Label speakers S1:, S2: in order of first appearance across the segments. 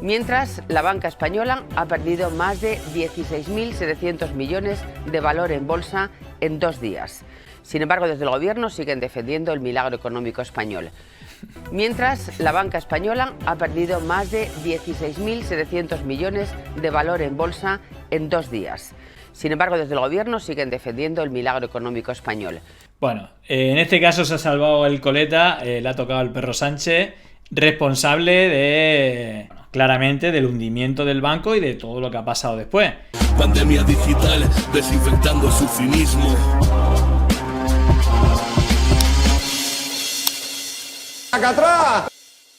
S1: Mientras, la banca española ha perdido más de 16.700 millones de valor en bolsa en 2 días. Sin embargo, desde el gobierno siguen defendiendo el milagro económico español. Mientras, la banca española ha perdido más de 16.700 millones de valor en bolsa en 2 días. Sin embargo, desde el gobierno siguen defendiendo el milagro económico español.
S2: Bueno, en este caso se ha salvado el coleta, le ha tocado al perro Sánchez, responsable de, claramente, del hundimiento del banco y de todo lo que ha pasado después.
S3: Pandemia digital, desinfectando su cinismo.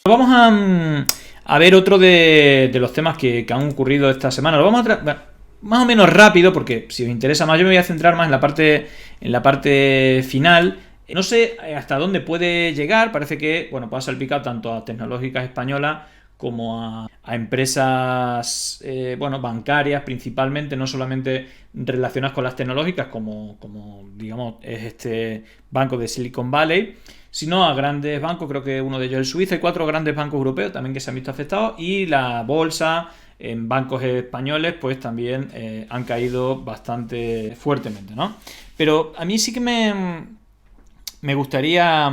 S2: Vamos a ver otro de los temas que han ocurrido esta semana. Lo vamos a más o menos rápido, porque si os interesa más, yo me voy a centrar más en la parte final. No sé hasta dónde puede llegar. Parece que puede salpicar tanto a tecnológicas españolas como a empresas bancarias principalmente, no solamente relacionadas con las tecnológicas como digamos es este banco de Silicon Valley, sino a grandes bancos. Creo que uno de ellos es el suizo. Hay 4 grandes bancos europeos también que se han visto afectados, y la bolsa en bancos españoles pues también han caído bastante fuertemente, ¿no? Pero a mí sí que me gustaría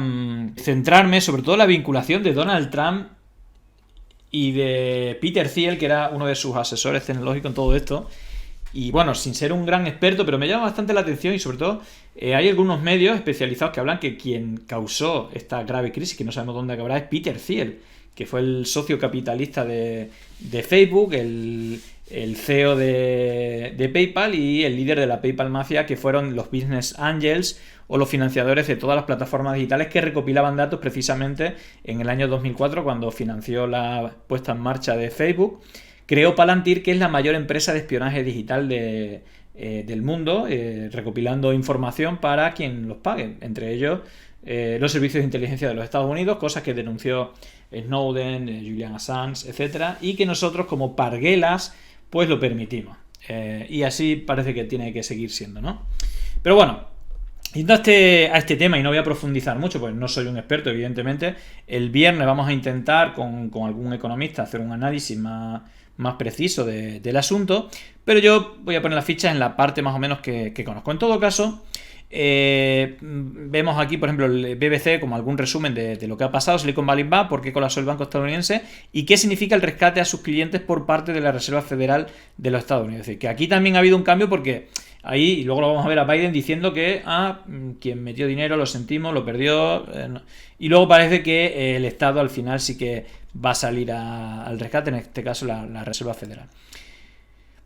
S2: centrarme sobre todo en la vinculación de Donald Trump y de Peter Thiel, que era uno de sus asesores tecnológicos en todo esto. Y bueno, sin ser un gran experto, pero me llama bastante la atención, y sobre todo hay algunos medios especializados que hablan que quien causó esta grave crisis, que no sabemos dónde acabará, es Peter Thiel, que fue el socio capitalista de Facebook, el CEO de PayPal y el líder de la PayPal Mafia, que fueron los Business Angels o los financiadores de todas las plataformas digitales que recopilaban datos precisamente en el año 2004, cuando financió la puesta en marcha de Facebook. Creó Palantir, que es la mayor empresa de espionaje digital del mundo, recopilando información para quien los pague, entre ellos los servicios de inteligencia de los Estados Unidos, cosas que denunció Snowden, Julian Assange, etcétera, y que nosotros como parguelas pues lo permitimos. Y así parece que tiene que seguir siendo, ¿no? Pero bueno, yendo a este tema, y no voy a profundizar mucho, pues no soy un experto, evidentemente. El viernes vamos a intentar con algún economista hacer un análisis más preciso del asunto, pero yo voy a poner las fichas en la parte más o menos que conozco. En todo caso, vemos aquí, por ejemplo, el BBC como algún resumen de lo que ha pasado. Silicon Valley Bank, por qué colapsó el banco estadounidense y qué significa el rescate a sus clientes por parte de la Reserva Federal de los Estados Unidos. Es decir, que aquí también ha habido un cambio, porque ahí, y luego lo vamos a ver a Biden diciendo que quien metió dinero, lo sentimos, lo perdió, y luego parece que el Estado al final sí que va a salir al rescate, en este caso la Reserva Federal.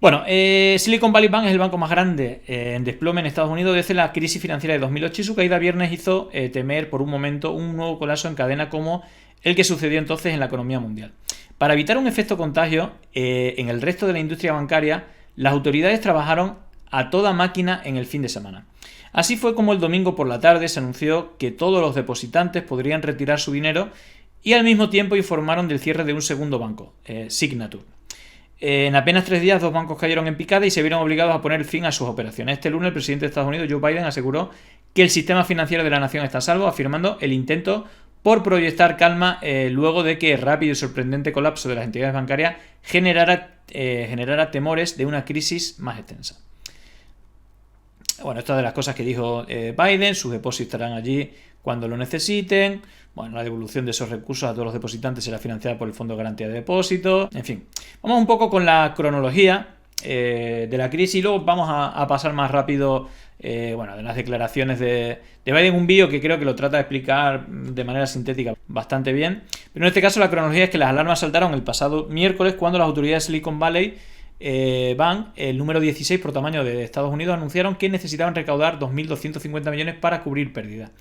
S2: Bueno, Silicon Valley Bank es el banco más grande en desplome en Estados Unidos desde la crisis financiera de 2008, y su caída viernes hizo temer por un momento un nuevo colapso en cadena como el que sucedió entonces en la economía mundial. Para evitar un efecto contagio en el resto de la industria bancaria, las autoridades trabajaron a toda máquina en el fin de semana. Así fue como el domingo por la tarde se anunció que todos los depositantes podrían retirar su dinero, y al mismo tiempo informaron del cierre de un segundo banco, Signature. En apenas 3 días, 2 bancos cayeron en picada y se vieron obligados a poner fin a sus operaciones. Este lunes, el presidente de Estados Unidos, Joe Biden, aseguró que el sistema financiero de la nación está a salvo, afirmando el intento por proyectar calma luego de que el rápido y sorprendente colapso de las entidades bancarias generara temores de una crisis más extensa. Bueno, esta es de las cosas que dijo Biden. Sus depósitos estarán allí cuando lo necesiten. Bueno, la devolución de esos recursos a todos los depositantes será financiada por el Fondo de Garantía de Depósitos. En fin, vamos un poco con la cronología de la crisis, y luego vamos a pasar más rápido de las declaraciones de Biden. Un vídeo que creo que lo trata de explicar de manera sintética bastante bien. Pero en este caso la cronología es que las alarmas saltaron el pasado miércoles cuando las autoridades de Silicon Valley Bank, el número 16 por tamaño de Estados Unidos, anunciaron que necesitaban recaudar 2.250 millones para cubrir pérdidas.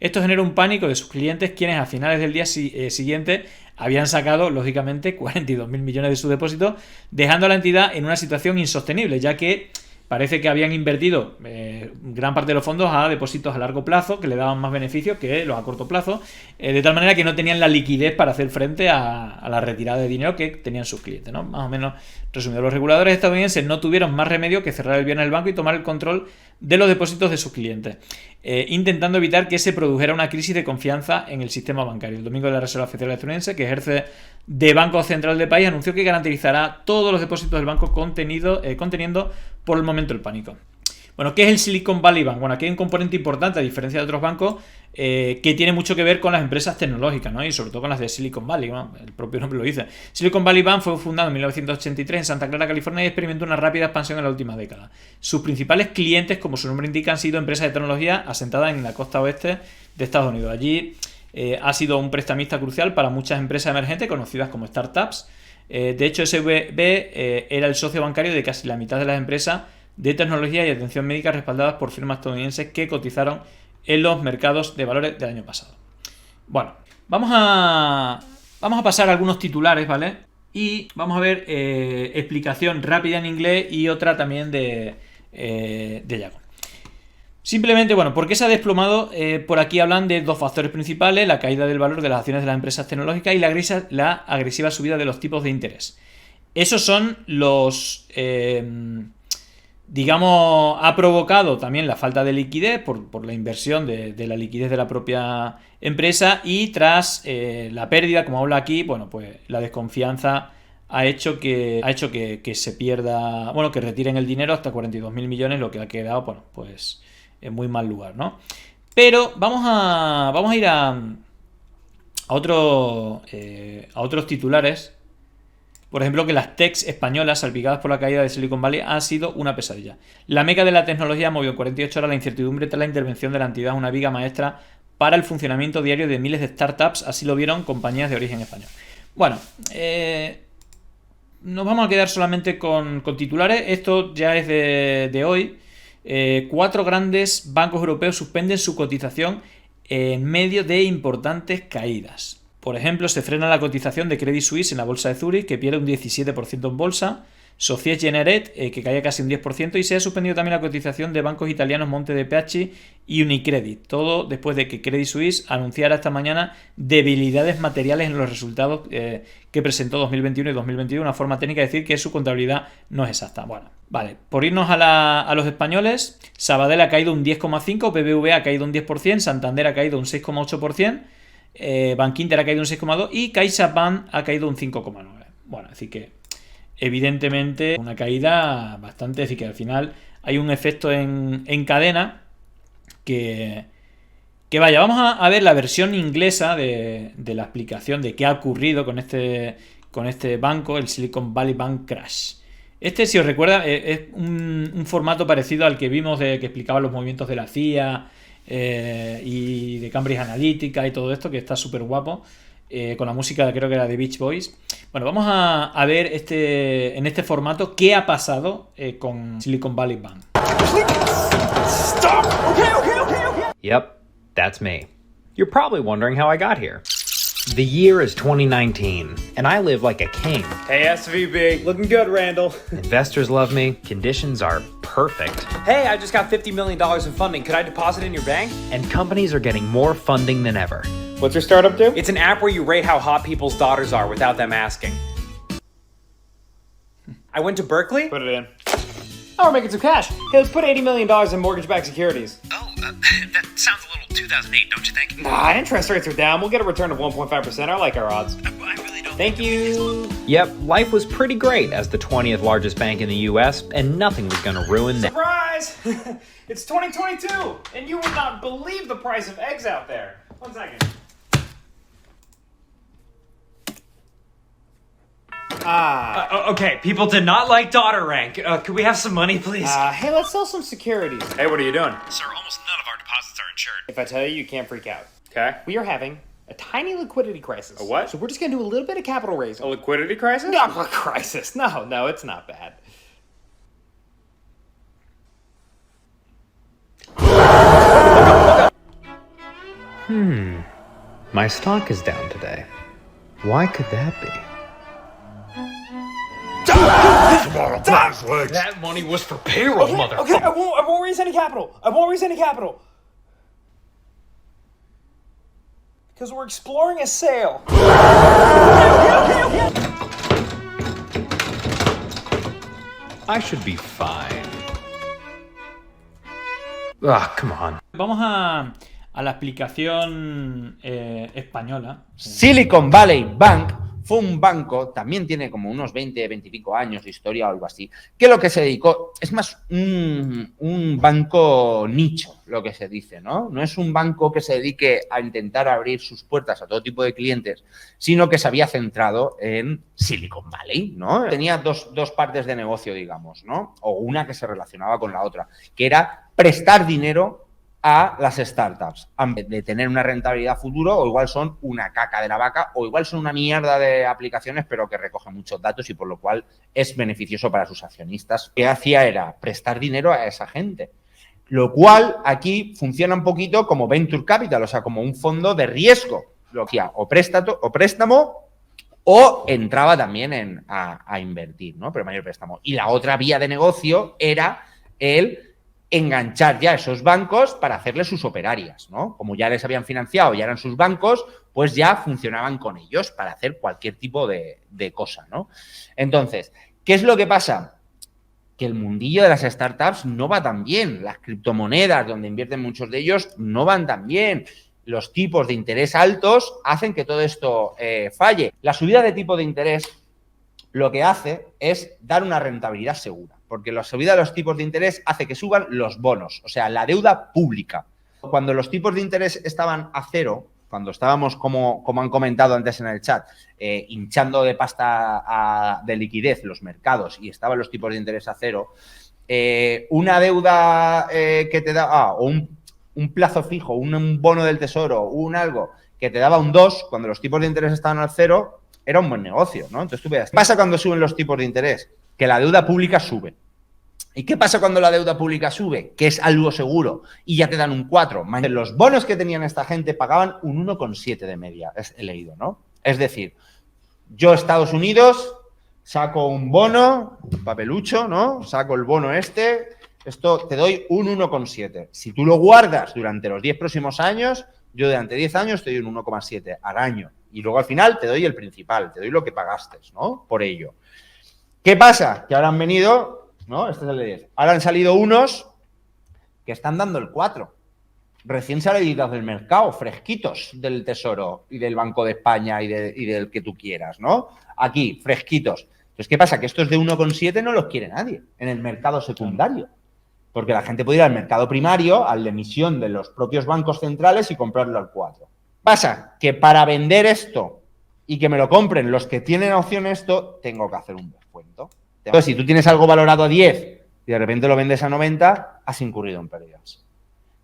S2: Esto generó un pánico de sus clientes, quienes a finales del día siguiente habían sacado, lógicamente, 42.000 millones de sus depósitos, dejando a la entidad en una situación insostenible, ya que parece que habían invertido gran parte de los fondos a depósitos a largo plazo, que le daban más beneficios que los a corto plazo, de tal manera que no tenían la liquidez para hacer frente a la retirada de dinero que tenían sus clientes, ¿no? Más o menos resumido, los reguladores estadounidenses no tuvieron más remedio que cerrar el viernes el banco y tomar el control de los depósitos de sus clientes, intentando evitar que se produjera una crisis de confianza en el sistema bancario. El domingo, la Reserva Federal estadounidense, que ejerce de Banco Central del país, anunció que garantizará todos los depósitos del banco conteniendo por el momento el pánico. Bueno, ¿qué es el Silicon Valley Bank? Bueno, aquí hay un componente importante, a diferencia de otros bancos, que tiene mucho que ver con las empresas tecnológicas, ¿no? Y sobre todo con las de Silicon Valley, ¿no? El propio nombre lo dice. Silicon Valley Bank fue fundado en 1983 en Santa Clara, California, y experimentó una rápida expansión en la última década. Sus principales clientes, como su nombre indica, han sido empresas de tecnología asentadas en la costa oeste de Estados Unidos. Allí ha sido un prestamista crucial para muchas empresas emergentes conocidas como startups. De hecho, SVB era el socio bancario de casi la mitad de las empresas de tecnología y atención médica respaldadas por firmas estadounidenses que cotizaron en los mercados de valores del año pasado. Bueno, vamos a pasar a algunos titulares, ¿vale? Y vamos a ver explicación rápida en inglés y otra también de Yago. Simplemente, bueno, ¿por qué se ha desplomado? Por aquí hablan de dos factores principales: la caída del valor de las acciones de las empresas tecnológicas y la agresiva subida de los tipos de interés. Esos son los... digamos, ha provocado también la falta de liquidez por la inversión de la liquidez de la propia empresa, y tras la pérdida, como habla aquí, bueno, pues la desconfianza ha hecho que se pierda, bueno, que retiren el dinero hasta 42.000 millones, lo que ha quedado, bueno, pues en muy mal lugar, ¿no? Pero vamos a ir a otros titulares. Por ejemplo, que las techs españolas salpicadas por la caída de Silicon Valley han sido una pesadilla. La meca de la tecnología movió en 48 horas la incertidumbre tras la intervención de la entidad, una viga maestra para el funcionamiento diario de miles de startups, así lo vieron compañías de origen español. Bueno, nos vamos a quedar solamente con titulares. Esto ya es de hoy. 4 grandes bancos europeos suspenden su cotización en medio de importantes caídas. Por ejemplo, se frena la cotización de Credit Suisse en la bolsa de Zúrich, que pierde un 17% en bolsa, Société Générale, que cae casi un 10%, y se ha suspendido también la cotización de bancos italianos Monte dei Paschi y Unicredit. Todo después de que Credit Suisse anunciara esta mañana debilidades materiales en los resultados que presentó 2021 y 2022, una forma técnica de decir que su contabilidad no es exacta. Bueno, vale, por irnos a los españoles, Sabadell ha caído un 10,5%, BBVA ha caído un 10%, Santander ha caído un 6,8%, Bankinter ha caído un 6,2% y CaixaBank ha caído un 5,9%. Bueno, es decir que evidentemente una caída bastante, es decir que al final hay un efecto en cadena que vaya, vamos a ver la versión inglesa de la explicación de qué ha ocurrido con este banco, el Silicon Valley Bank Crash. Si os recuerda, es un formato parecido al que vimos que explicaba los movimientos de la CIA y de Cambridge Analytica y todo esto, que está súper guapo, con la música, creo que era de Beach Boys. Bueno, vamos a ver en este formato qué ha pasado con Silicon Valley Bank.
S4: Stop! Okay. Yep, that's me. You're probably wondering how I got here. The year is 2019, and I live like a king.
S5: Hey, SVB. Looking good, Randall.
S4: Investors love me. Conditions are perfect.
S5: Hey, I just got $50 million in funding. Could I deposit in your bank?
S4: And companies are getting more funding than ever.
S5: What's your startup do? It's an app where you rate how hot people's daughters are without them asking. I went to Berkeley. Put it in. Oh, we're making some cash. Hey, let's put $80 million in mortgage-backed securities.
S6: Oh, that sounds a little 2008, don't you think?
S5: Nah, interest rates are down. We'll get a return of 1.5%. I like our odds.
S6: I really don't.
S5: Thank you.
S4: Yep, life was pretty great as the 20th largest bank in the U.S., and nothing was going to ruin that.
S5: Surprise! It's 2022, and you would not believe the price of eggs out there. 1 second.
S7: Okay, people did not like daughter rank. Could we have some money, please?
S5: Hey, let's sell some securities. Hey, what are you doing?
S6: Sir, almost none of our deposits are insured.
S5: If I tell you, you can't freak out.
S7: Okay.
S5: We are having a tiny liquidity crisis.
S7: A what?
S5: So we're just going to do a little bit of capital raising.
S7: A liquidity crisis?
S5: No, a crisis. No, it's not bad.
S4: My stock is down today. Why could that be?
S7: That money was for payroll, motherfucker.
S5: Okay, I won't raise any capital. Because we're exploring a sale.
S4: I should be fine. Ugh, come on.
S2: Vamos a la explicación española.
S8: Silicon Valley Bank fue un banco, también tiene como unos 20, 20 y pico años de historia o algo así, que lo que se dedicó es más un banco nicho, lo que se dice, ¿no? No es un banco que se dedique a intentar abrir sus puertas a todo tipo de clientes, sino que se había centrado en Silicon Valley, ¿no? Tenía dos partes de negocio, digamos, ¿no? O una que se relacionaba con la otra, que era prestar dinero a las startups, de tener una rentabilidad futuro, o igual son una caca de la vaca, o igual son una mierda de aplicaciones, pero que recogen muchos datos y por lo cual es beneficioso para sus accionistas. Lo que hacía era prestar dinero a esa gente, lo cual aquí funciona un poquito como venture capital, o sea, como un fondo de riesgo, lo que hacía o préstamo o entraba también a invertir, ¿no? Pero mayor préstamo. Y la otra vía de negocio era el enganchar ya esos bancos para hacerles sus operarias, ¿no? Como ya les habían financiado, ya eran sus bancos, pues ya funcionaban con ellos para hacer cualquier tipo de cosa, ¿no? Entonces, ¿qué es lo que pasa? Que el mundillo de las startups no va tan bien. Las criptomonedas, donde invierten muchos de ellos, no van tan bien. Los tipos de interés altos hacen que todo esto falle. La subida de tipo de interés lo que hace es dar una rentabilidad segura, porque la subida de los tipos de interés hace que suban los bonos, o sea, la deuda pública. Cuando los tipos de interés estaban a cero, cuando estábamos, como han comentado antes en el chat, hinchando de pasta de liquidez los mercados y estaban los tipos de interés a cero, una deuda que te da, o un plazo fijo, un bono del tesoro, un algo que te daba un 2, cuando los tipos de interés estaban al cero, era un buen negocio, ¿no? Entonces tú veas, ¿qué pasa cuando suben los tipos de interés? Que la deuda pública sube. ¿Y qué pasa cuando la deuda pública sube? Que es algo seguro y ya te dan un 4. Los bonos que tenían esta gente pagaban un 1,7 de media, he leído, ¿no? Es decir, yo Estados Unidos saco un bono, un papelucho, ¿no? Saco el bono esto te doy un 1,7. Si tú lo guardas durante los 10 próximos años, yo durante 10 años te doy un 1,7 al año. Y luego al final te doy el principal, te doy lo que pagaste, ¿no? Por ello. ¿Qué pasa? Que ahora han venido, ¿no? Este es el de 10. Ahora han salido unos que están dando el 4. Recién salidos del mercado, fresquitos del Tesoro y del Banco de España y del que tú quieras, ¿no? Aquí, fresquitos. Entonces, ¿qué pasa? Que estos de 1,7 no los quiere nadie en el mercado secundario. Porque la gente puede ir al mercado primario, al de emisión de los propios bancos centrales y comprarlo al 4. Pasa que para vender esto y que me lo compren los que tienen opción esto, tengo que hacer un descuento. Entonces, si tú tienes algo valorado a 10 y de repente lo vendes a 90, has incurrido en pérdidas.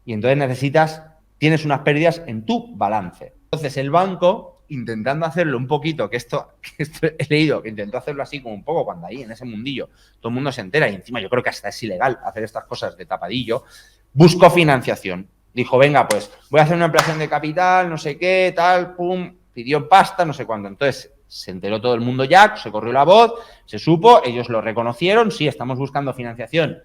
S8: Y entonces tienes unas pérdidas en tu balance. Entonces, el banco, intentando hacerlo un poquito, que esto he leído, que intentó hacerlo así como un poco cuando ahí, en ese mundillo, todo el mundo se entera y encima yo creo que hasta es ilegal hacer estas cosas de tapadillo, buscó financiación. Dijo, venga, pues voy a hacer una ampliación de capital, no sé qué, tal, pum, pidió pasta, no sé cuándo. Entonces, se enteró todo el mundo ya, se corrió la voz, se supo, ellos lo reconocieron, sí, estamos buscando financiación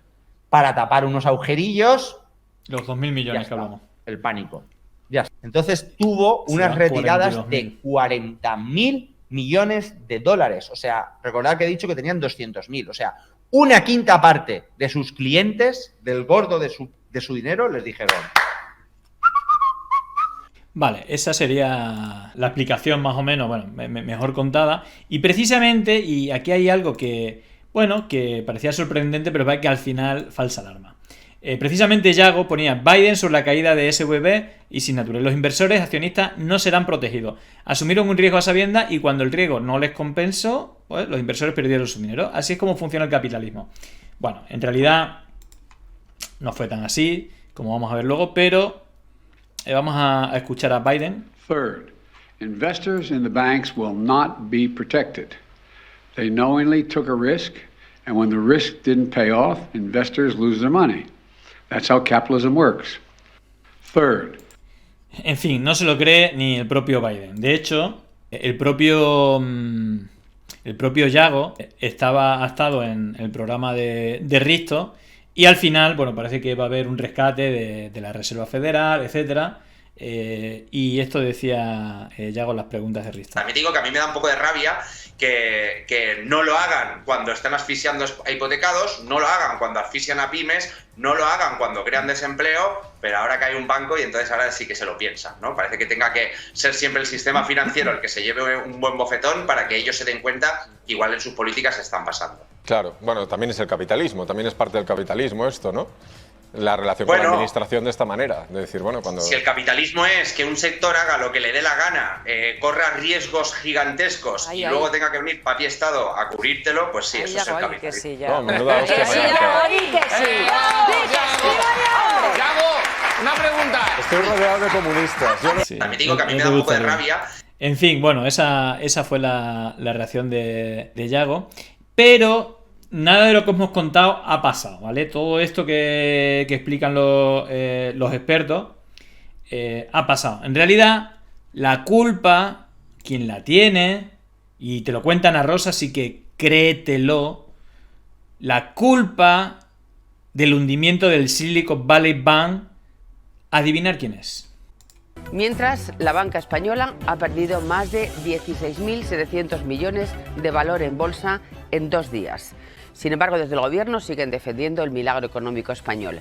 S8: para tapar unos agujerillos.
S2: Los 2.000 millones que hablamos.
S8: El pánico. Ya está. Entonces tuvo unas retiradas de 40.000 millones de dólares. O sea, recordad que he dicho que tenían 200.000. O sea, una quinta parte de sus clientes, del gordo de su dinero, les dijeron...
S2: Vale, esa sería la explicación más o menos, bueno, mejor contada. Y precisamente, y aquí hay algo que, bueno, que parecía sorprendente, pero va que al final falsa alarma. Precisamente Yago ponía Biden sobre la caída de SVB y Signature. Los inversores accionistas no serán protegidos. Asumieron un riesgo a sabiendas y cuando el riesgo no les compensó, pues los inversores perdieron su dinero. Así es como funciona el capitalismo. Bueno, en realidad no fue tan así, como vamos a ver luego, pero vamos a escuchar a Biden.
S9: Third, investors in the banks will not be protected. They knowingly took a risk, and when the risk didn't pay off, investors lose their money. That's how capitalism works. Third.
S2: En fin, no se lo cree ni el propio Biden. De hecho, el propio Yago ha estado en el programa de Risto y al final, bueno, parece que va a haber un rescate de la Reserva Federal, etcétera. Y esto decía Yago en las preguntas de Rista.
S10: También digo que a mí me da un poco de rabia que no lo hagan cuando están asfixiando a hipotecados, no lo hagan cuando asfixian a pymes, no lo hagan cuando crean desempleo, pero ahora que hay un banco y entonces ahora sí que se lo piensan, ¿no? Parece que tenga que ser siempre el sistema financiero el que se lleve un buen bofetón para que ellos se den cuenta que igual en sus políticas se están pasando.
S11: Claro, bueno, también es el capitalismo, también es parte del capitalismo esto, ¿no? La relación con la administración de esta manera, de decir, bueno, cuando...
S10: Si el capitalismo es que un sector haga lo que le dé la gana, corra riesgos gigantescos y luego tenga que venir papi Estado a cubrírtelo, pues sí, eso es el capitalismo.
S11: No, menuda hostia
S12: una pregunta.
S11: Estoy rodeado de comunistas.
S2: Sí,
S10: también digo que a mí me da un poco de rabia.
S2: En fin, bueno, esa fue la reacción de Yago, pero... Nada de lo que hemos contado ha pasado, ¿vale? Todo esto que explican los expertos ha pasado. En realidad, la culpa, quien la tiene, y te lo cuentan a Rosa, así que créetelo, la culpa del hundimiento del Silicon Valley Bank, adivinar quién es.
S1: Mientras, la banca española ha perdido más de 16.700 millones de valor en bolsa en 2 días. Sin embargo, desde el gobierno siguen defendiendo el milagro económico español.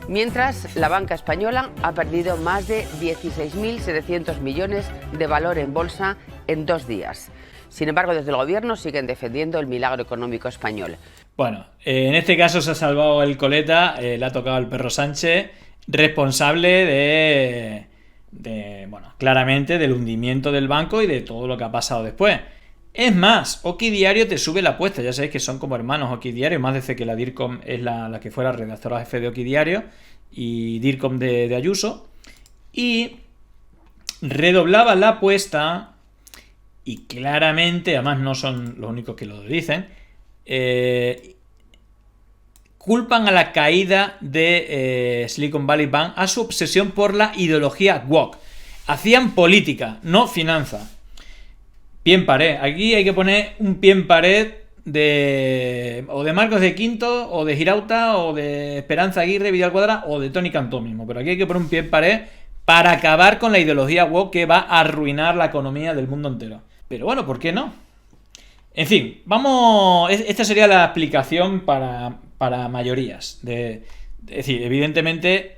S1: Mientras, la banca española ha perdido más de 16.700 millones de valor en bolsa en 2 días. Sin embargo, desde el gobierno siguen defendiendo el milagro económico español.
S2: Bueno, en este caso se ha salvado el coleta, le ha tocado el perro Sánchez, responsable bueno, claramente del hundimiento del banco y de todo lo que ha pasado después. Es más, Oki Diario te sube la apuesta, ya sabéis que son como hermanos Oki Diario, más desde que la DIRCOM es la que fue la redactora jefe de Oki Diario y DIRCOM de Ayuso, y redoblaba la apuesta y claramente, además no son los únicos que lo dicen, culpan a la caída de Silicon Valley Bank a su obsesión por la ideología woke. Hacían política, no finanza. Pie en pared. Aquí hay que poner un pie en pared o de Marcos de Quinto, o de Girauta, o de Esperanza Aguirre, Vidal Cuadra, o de Tony Cantó mismo. Pero aquí hay que poner un pie en pared para acabar con la ideología woke que va a arruinar la economía del mundo entero. Pero bueno, ¿por qué no? En fin, vamos... Esta sería la explicación para mayorías. Es decir, evidentemente,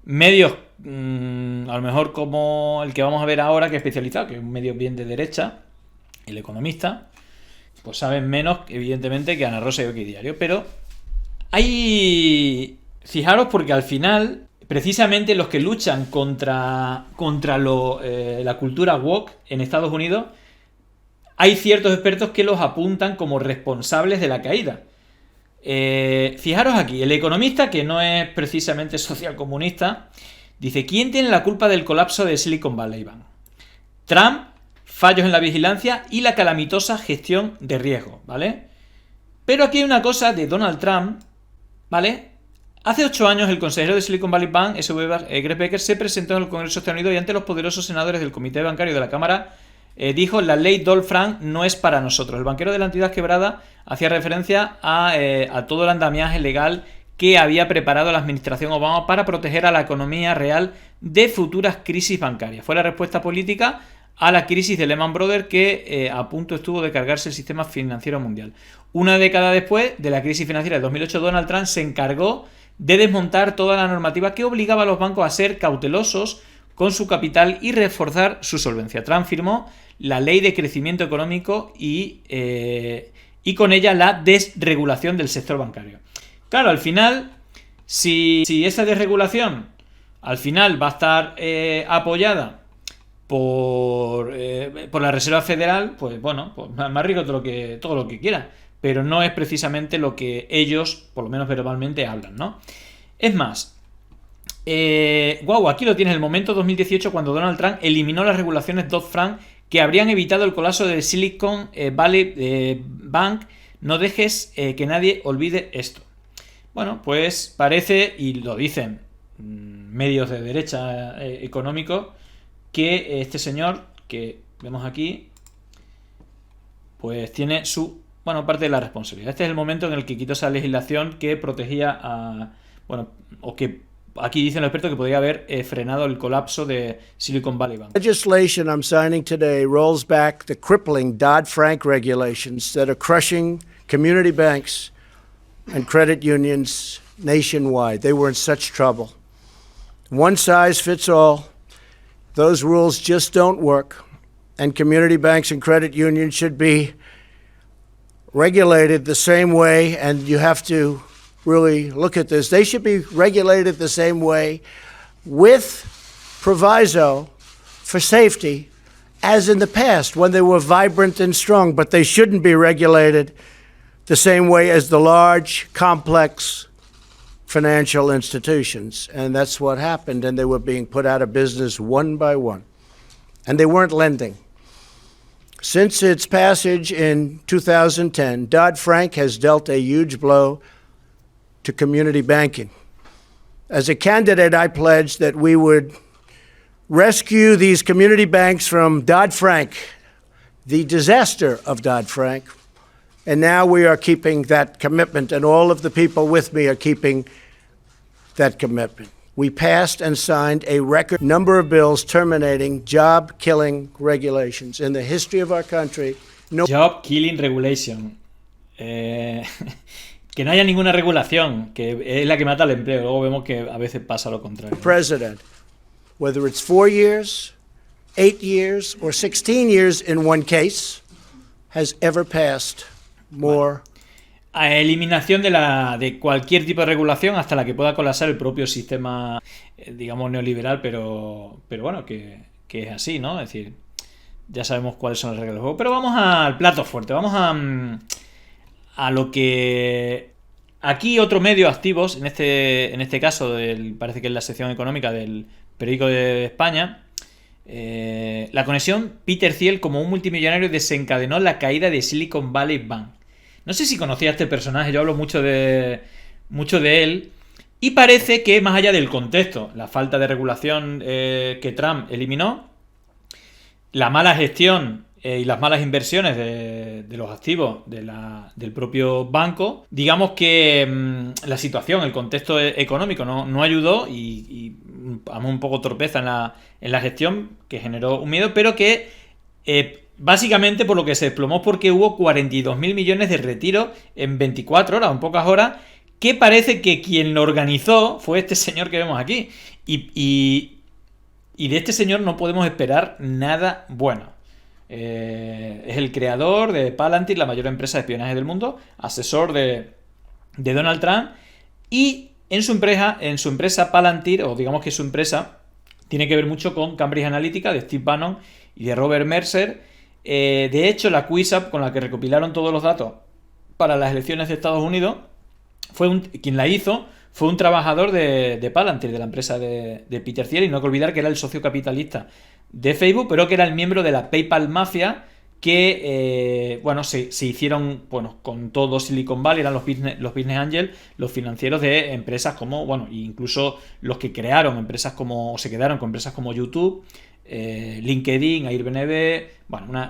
S2: medios a lo mejor como el que vamos a ver ahora, que es especializado, que es un medio bien de derecha, El Economista, pues saben menos, evidentemente, que Ana Rosa y Oki Diario. Pero fijaros, porque al final, precisamente los que luchan contra la cultura woke en Estados Unidos, hay ciertos expertos que los apuntan como responsables de la caída. Fijaros aquí, El Economista, que no es precisamente socialcomunista, dice: ¿quién tiene la culpa del colapso de Silicon Valley Bank? Trump, fallos en la vigilancia y la calamitosa gestión de riesgo, ¿vale? Pero aquí hay una cosa de Donald Trump, ¿vale? Hace 8 años el consejero de Silicon Valley Bank, Greg Becker, se presentó en el Congreso de Estados Unidos y ante los poderosos senadores del Comité Bancario de la Cámara dijo: la ley Dodd-Frank no es para nosotros. El banquero de la entidad quebrada hacía referencia a todo el andamiaje legal que había preparado la administración Obama para proteger a la economía real de futuras crisis bancarias. Fue la respuesta política a la crisis de Lehman Brothers, que a punto estuvo de cargarse el sistema financiero mundial. Una década después de la crisis financiera de 2008, Donald Trump se encargó de desmontar toda la normativa que obligaba a los bancos a ser cautelosos con su capital y reforzar su solvencia. Trump firmó la Ley de Crecimiento Económico y con ella la desregulación del sector bancario. Claro, al final, si esa desregulación al final va a estar apoyada por la Reserva Federal, pues bueno, pues más rico todo lo que quiera, pero no es precisamente lo que ellos, por lo menos verbalmente, hablan, ¿no? Es más, aquí lo tienes, el momento 2018, cuando Donald Trump eliminó las regulaciones Dodd-Frank que habrían evitado el colapso de Silicon Valley Bank. No dejes que nadie olvide esto. Bueno, pues parece, y lo dicen medios de derecha económicos, que este señor que vemos aquí, pues tiene su, parte de la responsabilidad. Este es el momento en el que quitó esa legislación que protegía o que aquí dicen los expertos que podría haber frenado el colapso de Silicon Valley Bank.
S12: Legislation I'm signing today rolls back the crippling Dodd-Frank regulations that are crushing community banks and credit unions nationwide. They were in such trouble. One size fits all. Those rules just don't work. And community banks and credit unions should be regulated the same way, and you have to really look at this. They should be regulated the same way with proviso for safety as in the past when they were vibrant and strong, but they shouldn't be regulated the same way as the large, complex financial institutions. And that's what happened, and they were being put out of business one by one. And they weren't lending. Since its passage in 2010, Dodd-Frank has dealt a huge blow to community banking. As a candidate, I pledged that we would rescue these community banks from Dodd-Frank, the disaster of Dodd-Frank. And now we are keeping that commitment, and all of the people with me are keeping that commitment. We passed and signed a record number of bills terminating job-killing regulations in the history of our country. No
S2: Job-killing regulation. Que no haya ninguna regulación, que es la que mata el empleo. Luego vemos que a veces pasa lo contrario.
S12: President, whether it's 4 years, 8 years, or 16 years in one case, has ever passed more.
S2: A eliminación de cualquier tipo de regulación hasta la que pueda colapsar el propio sistema, digamos, neoliberal, pero bueno, que es así, ¿no? Es decir, ya sabemos cuáles son las reglas del juego. Pero vamos al plato fuerte, vamos a lo que aquí otro medio activos, en este caso parece que es la sección económica del Periódico de España. La conexión Peter Thiel como un multimillonario desencadenó la caída de Silicon Valley Bank. No sé si conocía a este personaje, yo hablo mucho de él, y parece que más allá del contexto, la falta de regulación que Trump eliminó, la mala gestión y las malas inversiones de los activos del propio banco, digamos que la situación, el contexto económico no ayudó y un poco torpeza en la gestión, que generó un miedo, pero que básicamente por lo que se desplomó porque hubo 42.000 millones de retiro en 24 horas, en pocas horas, que parece que quien lo organizó fue este señor que vemos aquí. Y de este señor no podemos esperar nada bueno. Es el creador de Palantir, la mayor empresa de espionaje del mundo, asesor de Donald Trump, y en su empresa Palantir, o digamos que su empresa, tiene que ver mucho con Cambridge Analytica, de Steve Bannon y de Robert Mercer. De hecho, la QuizUp, con la que recopilaron todos los datos para las elecciones de Estados Unidos, quien la hizo fue un trabajador de Palantir, de la empresa de Peter Thiel, y no hay que olvidar que era el socio capitalista de Facebook, pero que era el miembro de la PayPal Mafia, que se hicieron con todo Silicon Valley, eran los business angels, los financieros de empresas como, incluso los que crearon empresas como, o se quedaron con empresas como YouTube, LinkedIn, Airbnb,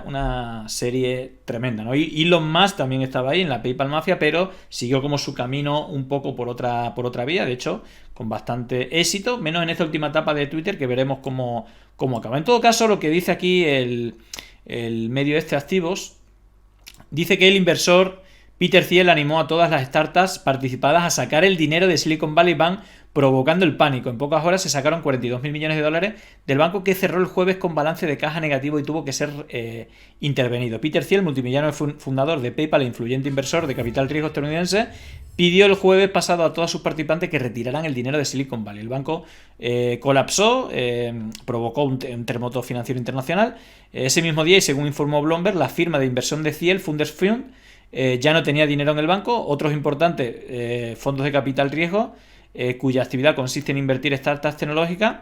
S2: una serie tremenda, ¿no? Y Elon Musk también estaba ahí en la PayPal Mafia, pero siguió como su camino un poco por otra vía, de hecho, con bastante éxito, menos en esta última etapa de Twitter, que veremos cómo acaba. En todo caso, lo que dice aquí el medio activos, dice que el inversor Peter Thiel animó a todas las startups participadas a sacar el dinero de Silicon Valley Bank, provocando el pánico. En pocas horas se sacaron 42.000 millones de dólares del banco, que cerró el jueves con balance de caja negativo y tuvo que ser intervenido. Peter Thiel, multimillonario fundador de PayPal e influyente inversor de capital riesgo estadounidense, pidió el jueves pasado a todos sus participantes que retiraran el dinero de Silicon Valley. El banco colapsó, provocó un terremoto financiero internacional. Ese mismo día, y según informó Bloomberg, la firma de inversión de Thiel, Funders Fund, ya no tenía dinero en el banco. Otros importantes fondos de capital riesgo, cuya actividad consiste en invertir en startups tecnológicas,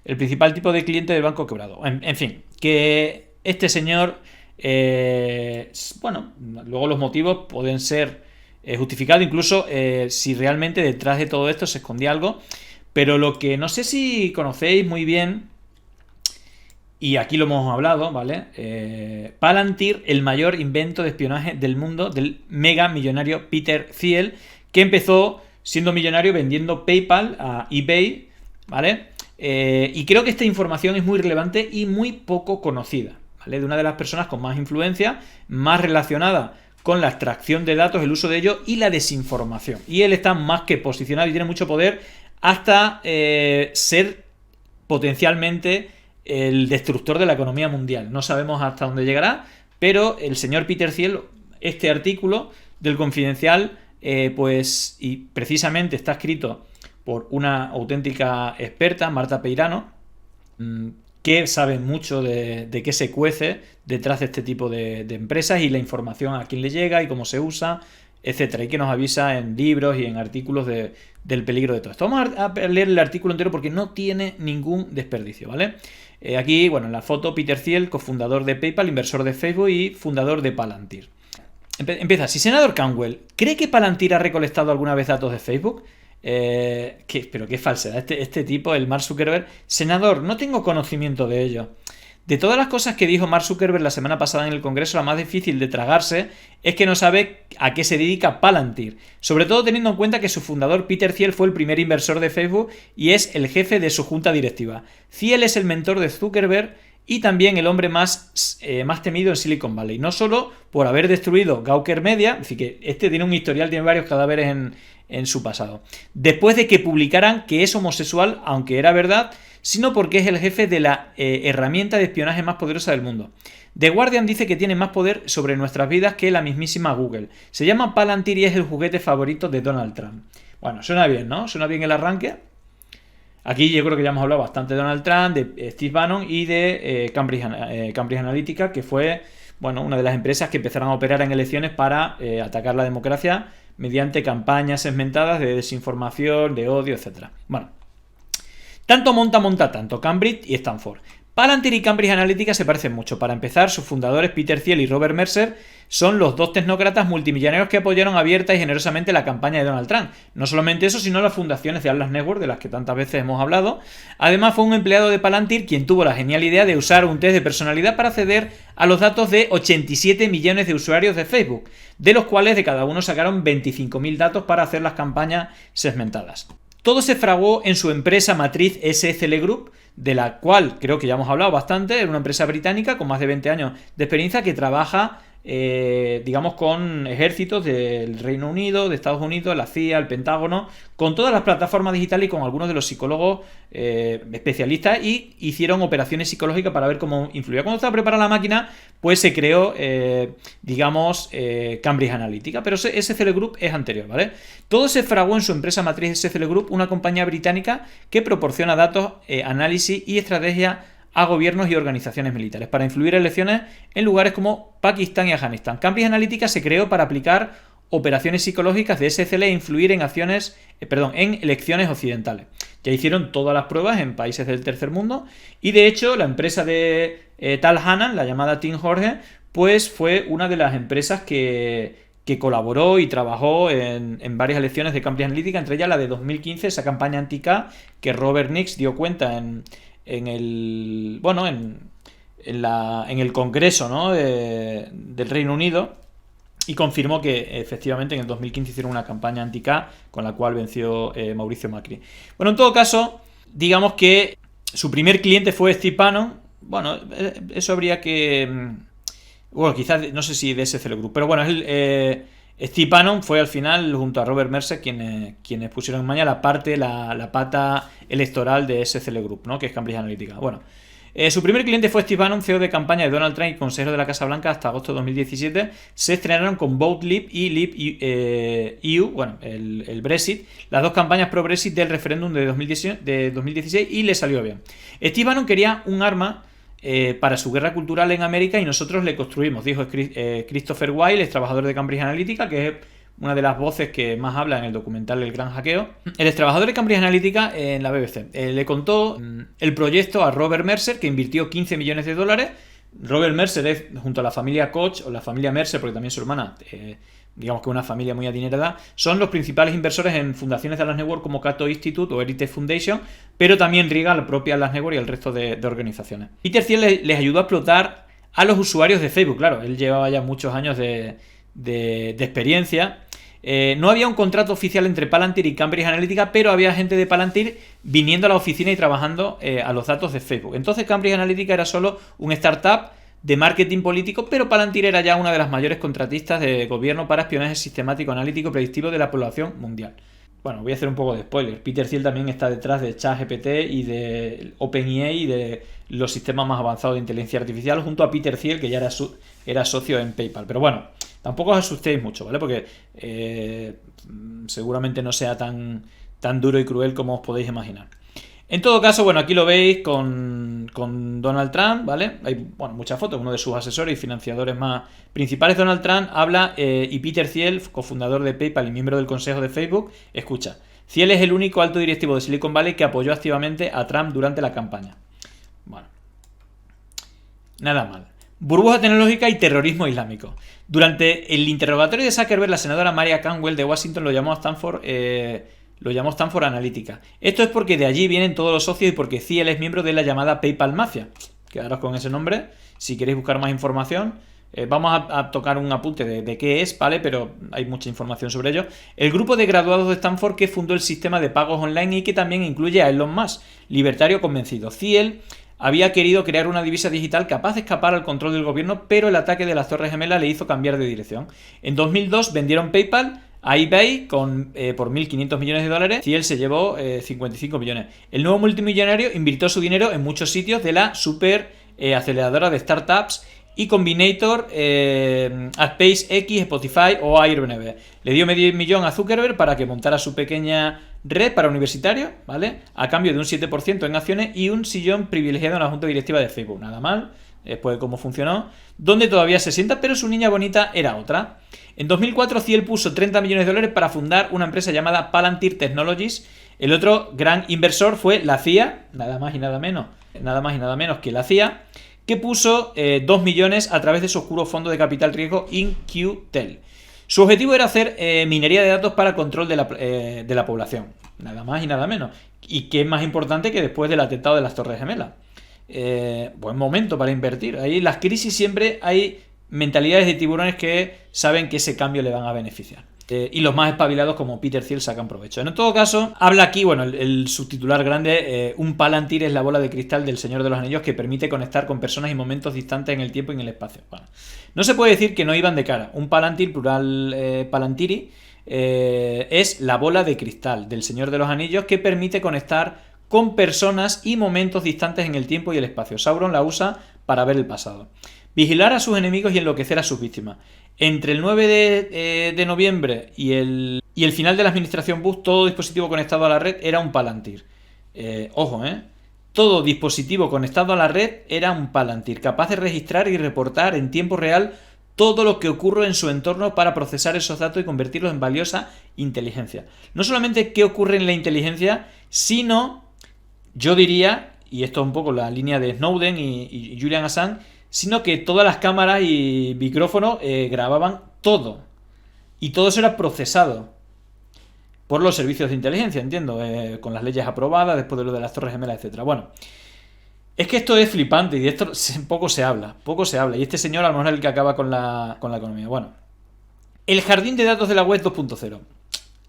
S2: el principal tipo de cliente del banco quebrado. En fin, que este señor, luego los motivos pueden ser justificados, incluso si realmente detrás de todo esto se escondía algo, pero lo que no sé si conocéis muy bien, y aquí lo hemos hablado, ¿vale? Palantir, el mayor invento de espionaje del mundo, del mega millonario Peter Thiel, que empezó siendo millonario vendiendo PayPal a eBay ¿vale? Y creo que esta información es muy relevante y muy poco conocida, ¿vale? De una de las personas con más influencia, más relacionada con la extracción de datos, el uso de ellos y la desinformación. Y él está más que posicionado y tiene mucho poder hasta ser potencialmente el destructor de la economía mundial. No sabemos hasta dónde llegará, pero el señor Peter Thiel, este artículo del Confidencial, pues, y precisamente está escrito por una auténtica experta, Marta Peirano, que sabe mucho de qué se cuece detrás de este tipo de empresas y la información a quién le llega y cómo se usa, etcétera, y que nos avisa en libros y en artículos del peligro de todo esto. Vamos a leer el artículo entero porque no tiene ningún desperdicio, ¿vale? Aquí, bueno, en la foto, Peter Thiel, cofundador de PayPal, inversor de Facebook y fundador de Palantir. Empieza, si senador Canwell cree que Palantir ha recolectado alguna vez datos de Facebook, pero qué falsedad, este tipo, el Mark Zuckerberg, senador, no tengo conocimiento de ello. De todas las cosas que dijo Mark Zuckerberg la semana pasada en el Congreso, la más difícil de tragarse es que no sabe a qué se dedica Palantir, sobre todo teniendo en cuenta que su fundador Peter Thiel fue el primer inversor de Facebook y es el jefe de su junta directiva. Thiel es el mentor de Zuckerberg y también el hombre más temido en Silicon Valley, no solo por haber destruido Gawker Media, es decir, que este tiene un historial, tiene varios cadáveres en su pasado, después de que publicaran que es homosexual, aunque era verdad, sino porque es el jefe de la herramienta de espionaje más poderosa del mundo. The Guardian dice que tiene más poder sobre nuestras vidas que la mismísima Google. Se llama Palantir y es el juguete favorito de Donald Trump. Bueno, suena bien, ¿no? Suena bien el arranque. Aquí yo creo que ya hemos hablado bastante de Donald Trump, de Steve Bannon y de Cambridge Analytica, que fue, bueno, una de las empresas que empezaron a operar en elecciones para atacar la democracia mediante campañas segmentadas de desinformación, de odio, etc. Bueno, tanto monta tanto Cambridge y Stanford. Palantir y Cambridge Analytica se parecen mucho. Para empezar, sus fundadores Peter Thiel y Robert Mercer son los dos tecnócratas multimillonarios que apoyaron abierta y generosamente la campaña de Donald Trump. No solamente eso, sino las fundaciones de Atlas Network, de las que tantas veces hemos hablado. Además, fue un empleado de Palantir quien tuvo la genial idea de usar un test de personalidad para acceder a los datos de 87 millones de usuarios de Facebook, de los cuales de cada uno sacaron 25.000 datos para hacer las campañas segmentadas. Todo se fraguó en su empresa matriz SCL Group, de la cual creo que ya hemos hablado bastante. Es una empresa británica con más de 20 años de experiencia que trabaja, digamos, con ejércitos del Reino Unido, de Estados Unidos, la CIA, el Pentágono, con todas las plataformas digitales y con algunos de los psicólogos especialistas, y hicieron operaciones psicológicas para ver cómo influía. Cuando estaba preparada la máquina, pues se creó, digamos, Cambridge Analytica, pero SCL Group es anterior, ¿vale? Todo se fraguó en su empresa matriz SCL Group, una compañía británica que proporciona datos, análisis y estrategia a gobiernos y organizaciones militares para influir en elecciones en lugares como Pakistán y Afganistán. Cambridge Analytica se creó para aplicar operaciones psicológicas de SCL e influir en elecciones occidentales. Ya hicieron todas las pruebas en países del tercer mundo y, de hecho, la empresa de Tal Hannan, la llamada Tim Jorge, pues fue una de las empresas que colaboró y trabajó en varias elecciones de Cambridge Analytica, entre ellas la de 2015, esa campaña anti-K que Robert Nix dio cuenta en el Congreso, ¿no?, del Reino Unido, y confirmó que efectivamente en el 2015 hicieron una campaña anti-K con la cual venció Mauricio Macri. Bueno, en todo caso, digamos que su primer cliente fue Steve Bannon. Bueno, eso habría que... Bueno, quizás, no sé si de SCL Group, pero bueno, Steve Bannon fue al final, junto a Robert Mercer, quienes pusieron en marcha la pata electoral de SCL Group, ¿no?, que es Cambridge Analytica. Bueno, su primer cliente fue Steve Bannon, CEO de campaña de Donald Trump y consejero de la Casa Blanca hasta agosto de 2017. Se estrenaron con Vote Leave y Leave EU, bueno, el Brexit, las dos campañas pro-Brexit del referéndum de 2016, y le salió bien. Steve Bannon quería un arma para su guerra cultural en América y nosotros le construimos, dijo Christopher Weil, ex trabajador de Cambridge Analytica, que es una de las voces que más habla en el documental El Gran Hackeo. El ex trabajador de Cambridge Analytica en la BBC le contó el proyecto a Robert Mercer, que invirtió $15 millones. Robert Mercer es, junto a la familia Koch o la familia Mercer, porque también su hermana, digamos que una familia muy adinerada, son los principales inversores en fundaciones de Atlas Network como Cato Institute o Heritage Foundation, pero también riega la propia Atlas Network y el resto de organizaciones. Peter Thiel les ayudó a explotar a los usuarios de Facebook. Claro, él llevaba ya muchos años de experiencia. No había un contrato oficial entre Palantir y Cambridge Analytica, pero había gente de Palantir viniendo a la oficina y trabajando a los datos de Facebook. Entonces Cambridge Analytica era solo un startup de marketing político, pero Palantir era ya una de las mayores contratistas de gobierno para espionaje sistemático, analítico y predictivo de la población mundial. Bueno, voy a hacer un poco de spoiler. Peter Thiel también está detrás de ChatGPT y de OpenAI y de los sistemas más avanzados de inteligencia artificial, junto a Peter Thiel, que ya era socio en PayPal. Pero bueno, tampoco os asustéis mucho, ¿vale? Porque seguramente no sea tan duro y cruel como os podéis imaginar. En todo caso, bueno, aquí lo veis con Donald Trump, ¿vale? Hay, bueno, muchas fotos, uno de sus asesores y financiadores más principales. Donald Trump habla y Peter Thiel, cofundador de PayPal y miembro del consejo de Facebook, escucha. Thiel es el único alto directivo de Silicon Valley que apoyó activamente a Trump durante la campaña. Bueno, nada mal. Burbuja tecnológica y terrorismo islámico. Durante el interrogatorio de Zuckerberg, la senadora Maria Canwell de Washington lo llamó Stanford Analytica. Esto es porque de allí vienen todos los socios y porque Thiel es miembro de la llamada PayPal Mafia. Quedaros con ese nombre si queréis buscar más información. Vamos a tocar un apunte de qué es, ¿vale? Pero hay mucha información sobre ello. El grupo de graduados de Stanford que fundó el sistema de pagos online y que también incluye a Elon Musk, libertario convencido. Thiel había querido crear una divisa digital capaz de escapar al control del gobierno, pero el ataque de las Torres Gemelas le hizo cambiar de dirección. En 2002 vendieron PayPal a eBay por $1.500 millones. Thiel se llevó 55 millones. El nuevo multimillonario invirtió su dinero en muchos sitios de la super aceleradora de startups y Combinator, a SpaceX, Spotify o Airbnb. Le dio medio millón a Zuckerberg para que montara su pequeña red para universitarios, ¿vale? A cambio de un 7% en acciones y un sillón privilegiado en la junta directiva de Facebook. Nada mal, después de cómo funcionó, donde todavía se sienta, pero su niña bonita era otra. En 2004 Thiel puso $30 millones para fundar una empresa llamada Palantir Technologies. El otro gran inversor fue la CIA, nada más y nada menos que la CIA, que puso 2 millones a través de su oscuro fondo de capital riesgo InQtel. Su objetivo era hacer minería de datos para control de la población, nada más y nada menos. Y qué es más importante que después del atentado de las Torres Gemelas. Buen momento para invertir. Ahí las crisis siempre hay mentalidades de tiburones que saben que ese cambio le van a beneficiar. Y los más espabilados como Peter Thiel sacan provecho. En todo caso, habla aquí, bueno, el subtitular grande, un Palantir es la bola de cristal del Señor de los Anillos que permite conectar con personas y momentos distantes en el tiempo y en el espacio. Bueno, no se puede decir que no iban de cara. Un Palantir, plural Palantiri, es la bola de cristal del Señor de los Anillos que permite conectar con personas y momentos distantes en el tiempo y el espacio. Sauron la usa para ver el pasado. Vigilar a sus enemigos y enloquecer a sus víctimas. Entre el 9 de noviembre y el final de la administración Bush, todo dispositivo conectado a la red era un Palantir. Todo dispositivo conectado a la red era un Palantir, capaz de registrar y reportar en tiempo real todo lo que ocurre en su entorno para procesar esos datos y convertirlos en valiosa inteligencia. No solamente qué ocurre en la inteligencia, sino, yo diría, y esto es un poco la línea de Snowden y Julian Assange, sino que todas las cámaras y micrófonos grababan todo. Y todo eso era procesado por los servicios de inteligencia, entiendo, con las leyes aprobadas, después de lo de las Torres Gemelas, etc. Bueno, es que esto es flipante y de esto poco se habla. Y este señor a lo mejor es el que acaba con la economía. Bueno, el jardín de datos de la web 2.0.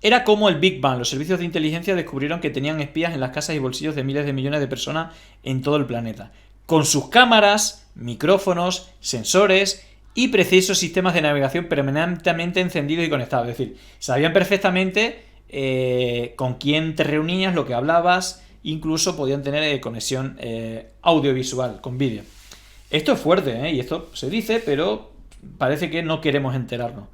S2: Era como el Big Bang. Los servicios de inteligencia descubrieron que tenían espías en las casas y bolsillos de miles de millones de personas en todo el planeta. Con sus cámaras, micrófonos, sensores y precisos sistemas de navegación permanentemente encendidos y conectados. Es decir, sabían perfectamente con quién te reunías, lo que hablabas, incluso podían tener conexión audiovisual con vídeo. Esto es fuerte, y esto se dice, pero parece que no queremos enterarnos.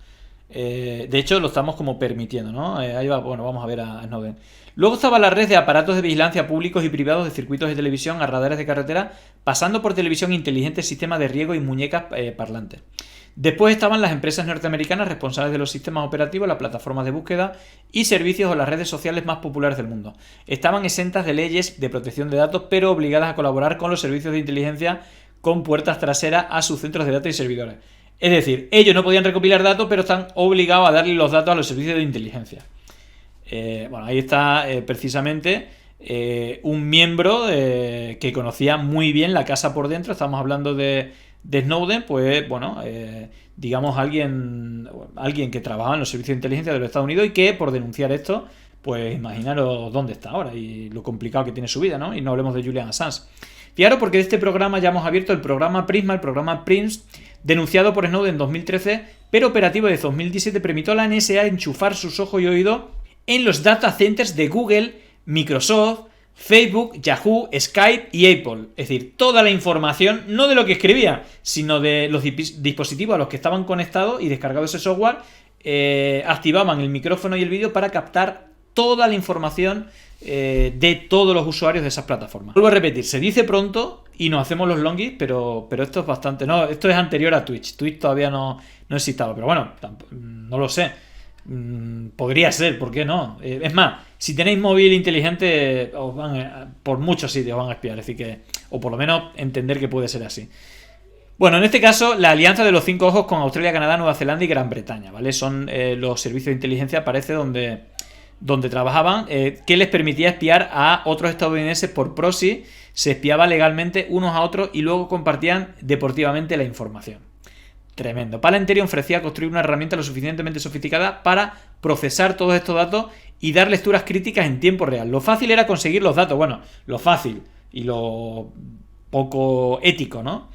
S2: De hecho, lo estamos como permitiendo, ¿no? Ahí va, bueno, vamos a ver a Snowden. Luego estaba la red de aparatos de vigilancia públicos y privados de circuitos de televisión a radares de carretera, pasando por televisión inteligente, sistemas de riego y muñecas parlantes. Después estaban las empresas norteamericanas responsables de los sistemas operativos, las plataformas de búsqueda y servicios o las redes sociales más populares del mundo. Estaban exentas de leyes de protección de datos, pero obligadas a colaborar con los servicios de inteligencia con puertas traseras a sus centros de datos y servidores. Es decir, ellos no podían recopilar datos, pero están obligados a darle los datos a los servicios de inteligencia. Bueno, ahí está precisamente un miembro que conocía muy bien la casa por dentro. Estamos hablando de de Snowden, pues bueno, digamos alguien que trabajaba en los servicios de inteligencia de los Estados Unidos y que por denunciar esto, pues imaginaros dónde está ahora y lo complicado que tiene su vida, ¿no? Y no hablemos de Julian Assange. Fijaros, porque de este programa ya hemos abierto el programa Prisma, el programa PRINCE, denunciado por Snowden en 2013, pero operativo desde 2017, permitió a la NSA enchufar sus ojos y oídos en los data centers de Google, Microsoft, Facebook, Yahoo, Skype y Apple. Es decir, toda la información, no de lo que escribía, sino de los dispositivos a los que estaban conectados y descargado ese software, activaban el micrófono y el vídeo para captar toda la información de todos los usuarios de esas plataformas. Vuelvo a repetir, se dice pronto y nos hacemos los longis, pero esto es bastante... No, esto es anterior a Twitch. Twitch todavía no existaba, pero bueno, no lo sé. Podría ser, ¿por qué no? Es más, si tenéis móvil inteligente, os van por muchos sitios van a espiar, es decir que, o por lo menos entender que puede ser así. Bueno, en este caso, la alianza de los 5 ojos con Australia, Canadá, Nueva Zelanda y Gran Bretaña, ¿vale? Son los servicios de inteligencia, parece, donde trabajaban, que les permitía espiar a otros estadounidenses por proxy, se espiaba legalmente unos a otros y luego compartían deportivamente la información. Tremendo. Palantir ofrecía construir una herramienta lo suficientemente sofisticada para procesar todos estos datos y dar lecturas críticas en tiempo real. Lo fácil era conseguir los datos, bueno, lo fácil y lo poco ético, ¿no?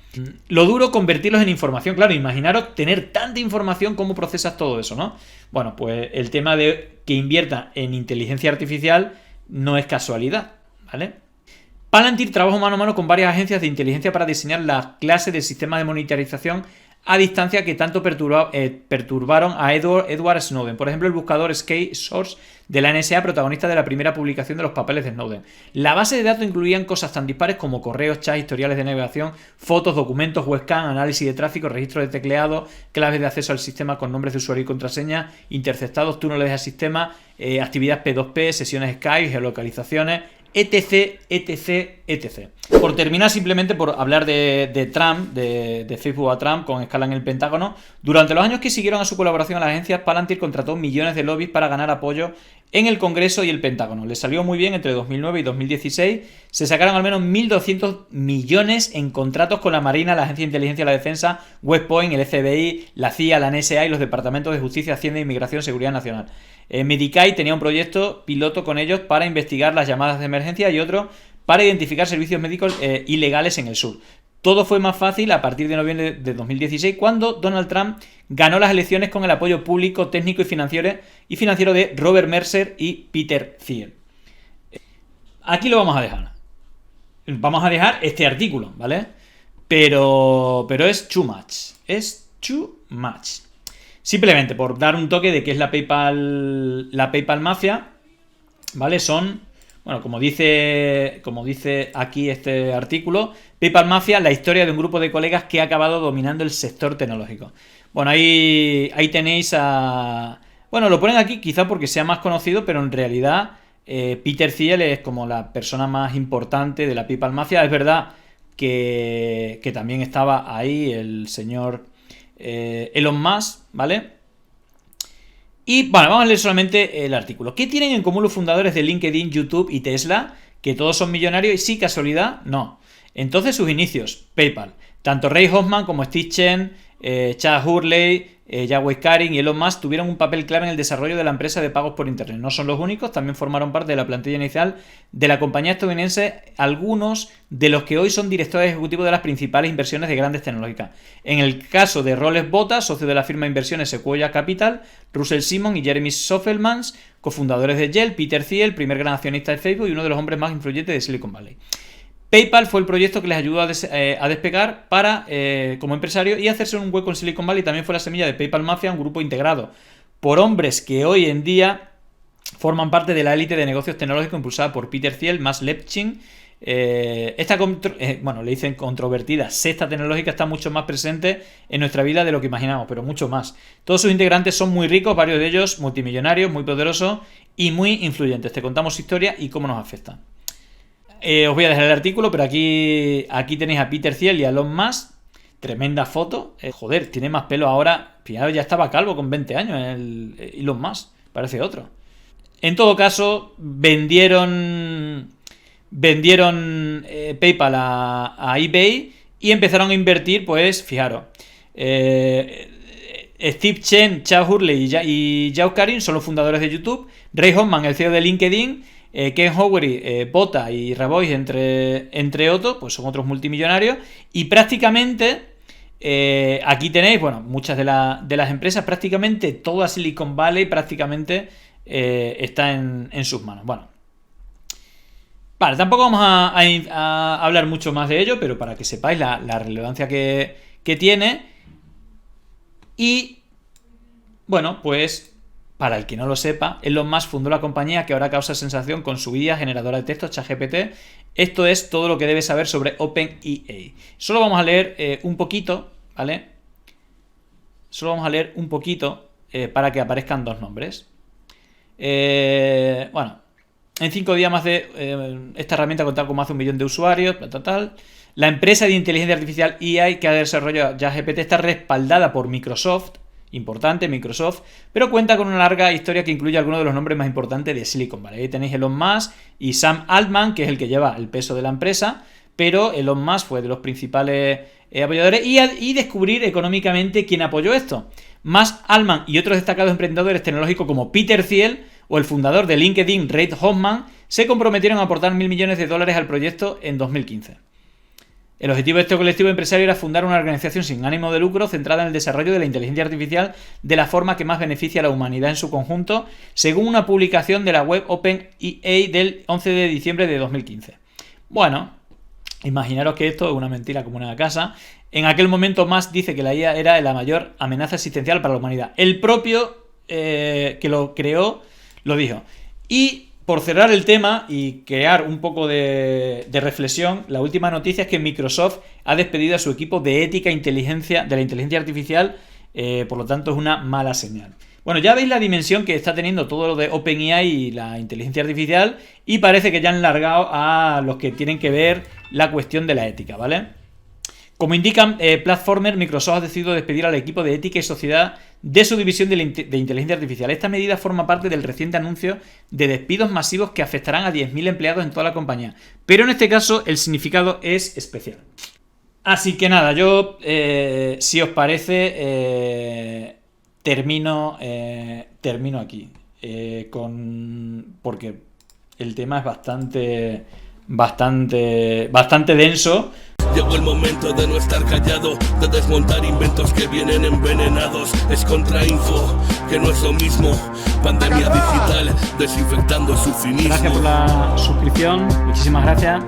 S2: Lo duro, convertirlos en información. Claro, imaginaros tener tanta información, ¿cómo procesas todo eso, no? Bueno, pues el tema de que invierta en inteligencia artificial no es casualidad, ¿vale? Palantir trabaja mano a mano con varias agencias de inteligencia para diseñar la clase de sistema de monitorización a distancia que tanto perturbaron a Edward Snowden. Por ejemplo, el buscador Skate-Source de la NSA, protagonista de la primera publicación de los papeles de Snowden. La base de datos incluían cosas tan dispares como correos, chats, historiales de navegación, fotos, documentos, webcam, análisis de tráfico, registro de tecleado, claves de acceso al sistema con nombres de usuario y contraseña, interceptados, túneles al sistema, actividad P2P, sesiones Skype, geolocalizaciones, etc, etc, etc. Por terminar, simplemente por hablar de Trump, de Facebook a Trump con escala en el Pentágono, durante los años que siguieron a su colaboración a las agencias, Palantir contrató millones de lobbies para ganar apoyo en el Congreso y el Pentágono. Les salió muy bien entre 2009 y 2016. Se sacaron al menos 1.200 millones en contratos con la Marina, la Agencia de Inteligencia de la Defensa, West Point, el FBI, la CIA, la NSA y los Departamentos de Justicia, Hacienda, Inmigración y Seguridad Nacional. Medicaid tenía un proyecto piloto con ellos para investigar las llamadas de emergencia y otro para identificar servicios médicos ilegales en el sur. Todo fue más fácil a partir de noviembre de 2016, cuando Donald Trump ganó las elecciones con el apoyo público, técnico y financiero de Robert Mercer y Peter Thiel. Aquí lo vamos a dejar. Vamos a dejar este artículo, ¿vale? Pero es too much. Es too much. Simplemente por dar un toque de qué es la PayPal Mafia, ¿vale? Son, bueno, como dice aquí este artículo, PayPal Mafia, la historia de un grupo de colegas que ha acabado dominando el sector tecnológico. Bueno, ahí tenéis a... Bueno, lo ponen aquí quizá porque sea más conocido, pero en realidad Peter Thiel es como la persona más importante de la PayPal Mafia. Es verdad que también estaba ahí el señor Elon Musk, ¿vale? Y bueno, vamos a leer solamente el artículo. ¿Qué tienen en común los fundadores de LinkedIn, YouTube y Tesla? ¿Que todos son millonarios? Y sí, casualidad, no. Entonces sus inicios, PayPal. Tanto Ray Hoffman como Steve Chen, Chad Hurley, Yahweh Karin y Elon Musk tuvieron un papel clave en el desarrollo de la empresa de pagos por internet. No son los únicos, también formaron parte de la plantilla inicial de la compañía estadounidense, algunos de los que hoy son directores ejecutivos de las principales inversiones de grandes tecnológicas. En el caso de Roles Bottas, socio de la firma de inversiones Sequoia Capital, Russell Simon y Jeremy Softelmans, cofundadores de Yelp, Peter Thiel, primer gran accionista de Facebook y uno de los hombres más influyentes de Silicon Valley. PayPal fue el proyecto que les ayudó a despegar como empresario y hacerse un hueco en Silicon Valley. También fue la semilla de PayPal Mafia, un grupo integrado por hombres que hoy en día forman parte de la élite de negocios tecnológicos impulsada por Peter Thiel, Max Levchin. Le dicen controvertida secta tecnológica está mucho más presente en nuestra vida de lo que imaginamos, pero mucho más. Todos sus integrantes son muy ricos, varios de ellos multimillonarios, muy poderosos y muy influyentes. Te contamos su historia y cómo nos afecta. Os voy a dejar el artículo, pero aquí tenéis a Peter Thiel y a Elon Musk. Tremenda foto. Joder, tiene más pelo ahora. Fijaros, ya estaba calvo con 20 años el Elon Musk. Parece otro. En todo caso, vendieron PayPal a eBay y empezaron a invertir, pues, fijaros, Steve Chen, Chad Hurley y Zhao Karin son los fundadores de YouTube, Ray Hoffman, el CEO de LinkedIn, Ken Howery, Bota y Rabois, entre otros, pues son otros multimillonarios, y prácticamente aquí tenéis, bueno, muchas de las empresas, prácticamente toda Silicon Valley prácticamente está en sus manos. Bueno, vale, tampoco vamos a hablar mucho más de ello, pero para que sepáis la relevancia que tiene. Y bueno, pues para el que no lo sepa, Elon Musk fundó la compañía que ahora causa sensación con su guía generadora de textos ChatGPT. Esto es todo lo que debes saber sobre OpenAI. Solo vamos a leer un poquito, ¿vale? Solo vamos a leer un poquito para que aparezcan dos nombres. Bueno, en 5 días más de esta herramienta contará con más de 1 millón de usuarios, tal. La empresa de inteligencia artificial AI que ha desarrollado ChatGPT está respaldada por Microsoft, importante Microsoft, pero cuenta con una larga historia que incluye algunos de los nombres más importantes de Silicon Valley. Ahí tenéis Elon Musk y Sam Altman, que es el que lleva el peso de la empresa, pero Elon Musk fue de los principales apoyadores y descubrir económicamente quién apoyó esto. Musk, Altman y otros destacados emprendedores tecnológicos como Peter Thiel o el fundador de LinkedIn, Reid Hoffman, se comprometieron a aportar $1.000 millones al proyecto en 2015. El objetivo de este colectivo empresario era fundar una organización sin ánimo de lucro centrada en el desarrollo de la inteligencia artificial de la forma que más beneficia a la humanidad en su conjunto, según una publicación de la web OpenAI del 11 de diciembre de 2015. Bueno, imaginaros que esto es una mentira como una casa. En aquel momento Musk dice que la IA era la mayor amenaza existencial para la humanidad. El propio que lo creó lo dijo. Y por cerrar el tema y crear un poco de reflexión, la última noticia es que Microsoft ha despedido a su equipo de ética de la inteligencia artificial, por lo tanto es una mala señal. Bueno, ya veis la dimensión que está teniendo todo lo de OpenAI y la inteligencia artificial, y parece que ya han largado a los que tienen que ver la cuestión de la ética, ¿vale? Como indican Platformer, Microsoft ha decidido despedir al equipo de ética y sociedad de su división de inteligencia artificial. Esta medida forma parte del reciente anuncio de despidos masivos que afectarán a 10.000 empleados en toda la compañía. Pero en este caso el significado es especial. Así que nada, yo, si os parece, termino aquí. Porque el tema es bastante denso.
S3: Llegó el momento de no estar callado, de desmontar inventos que vienen envenenados. Es contrainfo, que no es lo mismo. Pandemia digital, desinfectando su cinismo.
S2: Gracias por la suscripción, muchísimas gracias.